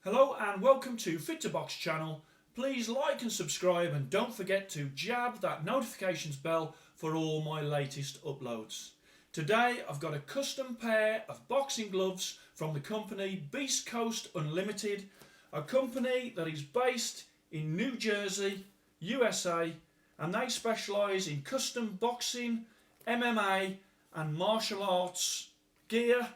Hello and welcome to Fit to Box channel. Please like and subscribe and don't forget to jab that notifications bell for all my latest uploads. Today I've got a custom pair of boxing gloves from the company Beastcoast Unlimited, a company that is based in New Jersey, USA, and they specialise in custom boxing, MMA and martial arts gear.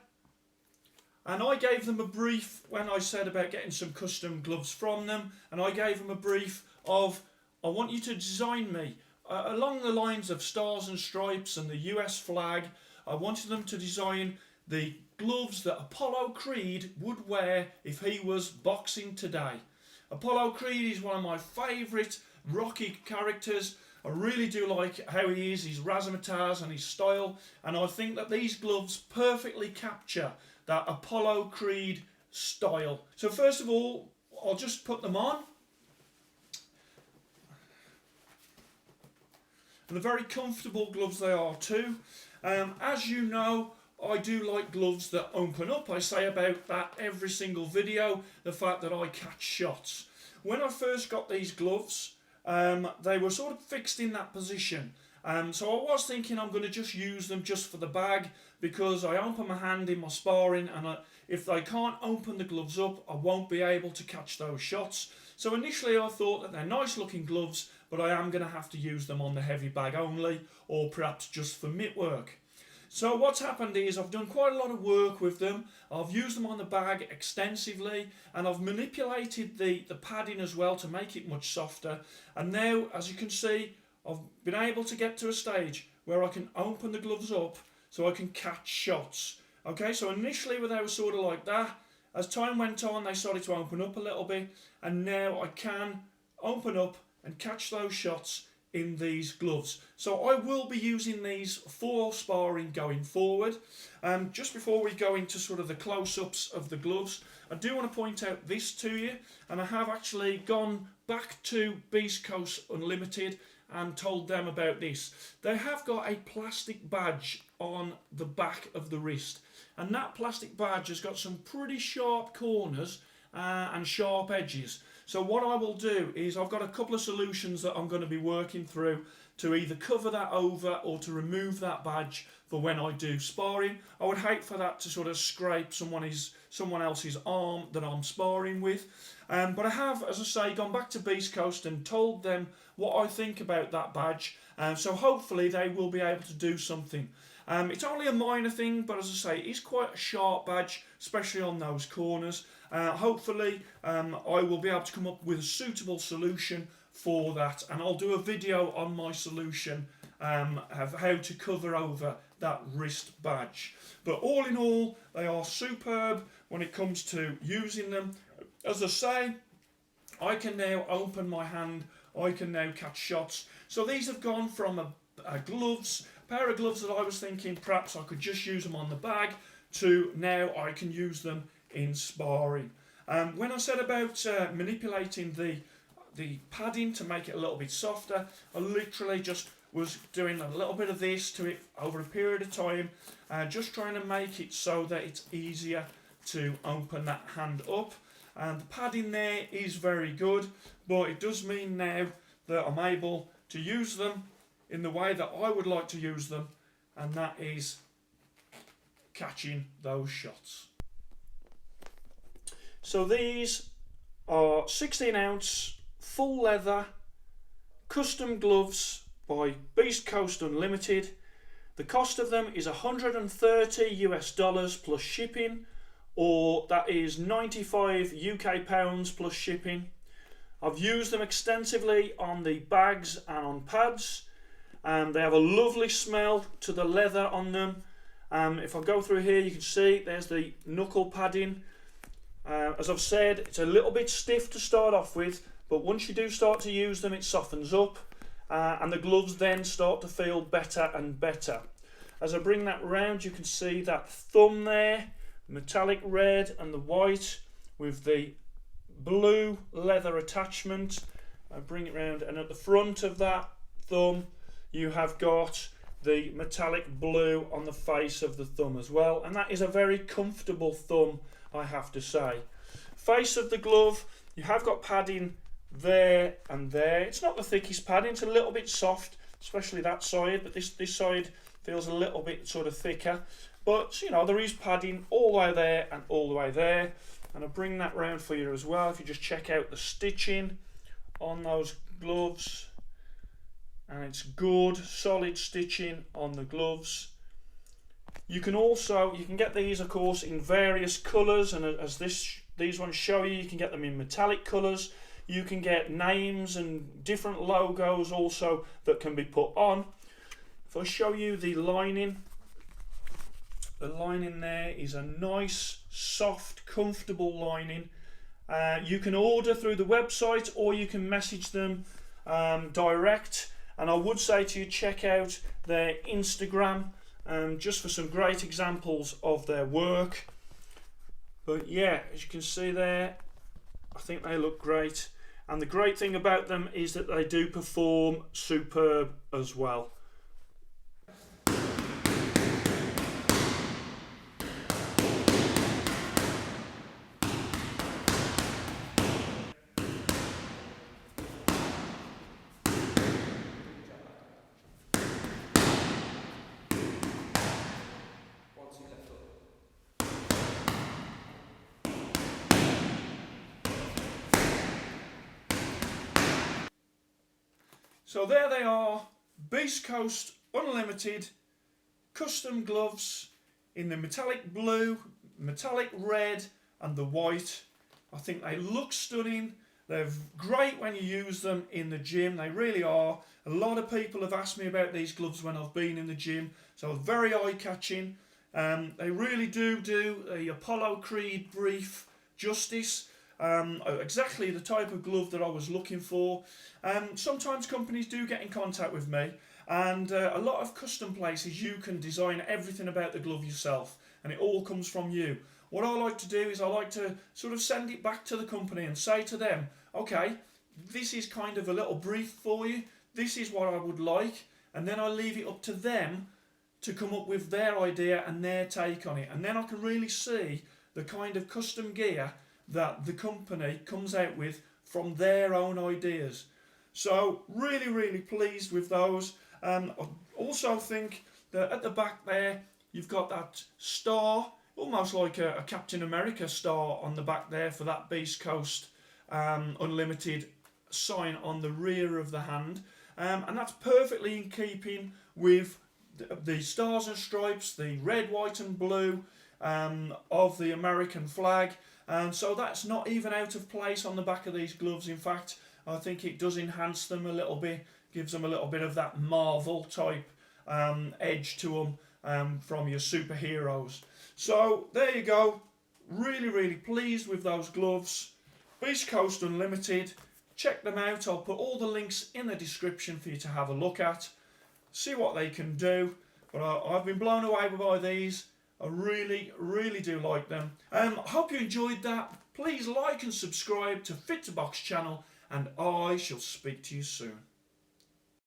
And I gave them a brief when I said about getting some custom gloves from them, and I gave them a brief of, I want you to design me along the lines of stars and stripes and the US flag. I wanted them to design the gloves that Apollo Creed would wear if he was boxing today. Apollo Creed is one of my favourite Rocky characters. I really do like how he is, his razzmatazz and his style, and I think that these gloves perfectly capture that Apollo Creed style. So first of all, I'll just put them on. And they're very comfortable gloves they are too. As you know, I do like gloves that open up. I say about that every single video, the fact that I catch shots. When I first got these gloves, they were sort of fixed in that position. So I was thinking I'm going to just use them just for the bag, because I open my hand in my sparring, and if I can't open the gloves up, I won't be able to catch those shots. So initially I thought that they're nice looking gloves, but I am going to have to use them on the heavy bag only, or perhaps just for mitt work. So what's happened is I've done quite a lot of work with them. I've used them on the bag extensively, and I've manipulated the padding as well to make it much softer. And now, as you can see, I've been able to get to a stage where I can open the gloves up so I can catch shots. Okay, so initially they were sort of like that. As time went on, they started to open up a little bit, and now I can open up and catch those shots in these gloves. So I will be using these for sparring going forward. Just before we go into sort of the close-ups of the gloves, I do want to point out this to you, and I have actually gone back to Beastcoast Unlimited and told them about this. They have got a plastic badge on the back of the wrist, and that plastic badge has got some pretty sharp corners and sharp edges. So what I will do is I've got a couple of solutions that I'm going to be working through to either cover that over or to remove that badge for when I do sparring. I would hate for that to sort of scrape someone else's arm that I'm sparring with. But I have, as I say, gone back to Beastcoast and told them what I think about that badge. So hopefully they will be able to do something. It's only a minor thing, but as I say, it's quite a sharp badge, especially on those corners. Hopefully I will be able to come up with a suitable solution for that, and I'll do a video on my solution of how to cover over that wrist badge. But all in all, they are superb when it comes to using them. As I say, I can now open my hand, I can now catch shots. So these have gone from a pair of gloves that I was thinking perhaps I could just use them on the bag, to now I can use them in sparring. When I said about manipulating the padding to make it a little bit softer, I literally just was doing a little bit of this to it over a period of time, just trying to make it so that it's easier to open that hand up. And the padding there is very good, but it does mean now that I'm able to use them in the way that I would like to use them, and that is catching those shots. So these are 16-ounce full leather custom gloves by Beastcoast Unlimited. The cost of them is $130 US plus shipping, or that is 95 UK pounds plus shipping. I've used them extensively on the bags and on pads. They have a lovely smell to the leather on them. If I go through here, you can see there's the knuckle padding. As I've said, it's a little bit stiff to start off with, but once you do start to use them, it softens up, and the gloves then start to feel better and better. As I bring that round, you can see that thumb there, metallic red and the white with the blue leather attachment. I bring it round, and at the front of that thumb you have got the metallic blue on the face of the thumb as well, and that is a very comfortable thumb, I have to say. face of the glove, you have got padding there and there. It's not the thickest padding, it's a little bit soft, especially that side, but this side feels a little bit sort of thicker. But you know, there is padding all the way there and all the way there, and I'll bring that round for you as well. If you just check out the stitching on those gloves, and it's good solid stitching on the gloves. You can get these of course in various colours, and as these ones show you, you can get them in metallic colours. You can get names and different logos also that can be put on. If I show you the lining there is a nice, soft, comfortable lining. You can order through the website or you can message them direct. And I would say to you, check out their Instagram just for some great examples of their work. But yeah, as you can see there, I think they look great. And the great thing about them is that they do perform superb as well. So there they are, Beastcoast Unlimited custom gloves in the metallic blue, metallic red and the white. I think they look stunning. They're great when you use them in the gym, they really are. A lot of people have asked me about these gloves when I've been in the gym, so very eye-catching. They really do the Apollo Creed brief justice. Exactly the type of glove that I was looking for. Sometimes companies do get in contact with me, and a lot of custom places you can design everything about the glove yourself, and it all comes from you. What I like to do is I like to sort of send it back to the company and say to them, okay, this is kind of a little brief for you, this is what I would like, and then I leave it up to them to come up with their idea and their take on it, and then I can really see the kind of custom gear that the company comes out with from their own ideas. So really pleased with those. I also think that at the back there you've got that star, almost like a Captain America star on the back there for that Beastcoast Unlimited sign on the rear of the hand, and that's perfectly in keeping with the stars and stripes, the red, white and blue of the American flag. So that's not even out of place on the back of these gloves. In fact, I think it does enhance them a little bit, gives them a little bit of that Marvel type edge to them from your superheroes. So there you go, really pleased with those gloves. Beastcoast Unlimited, check them out. I'll put all the links in the description for you to have a look at, see what they can do. But I've been blown away by these. I really do like them. I hope you enjoyed that. Please like and subscribe to Fit to Box channel, and I shall speak to you soon.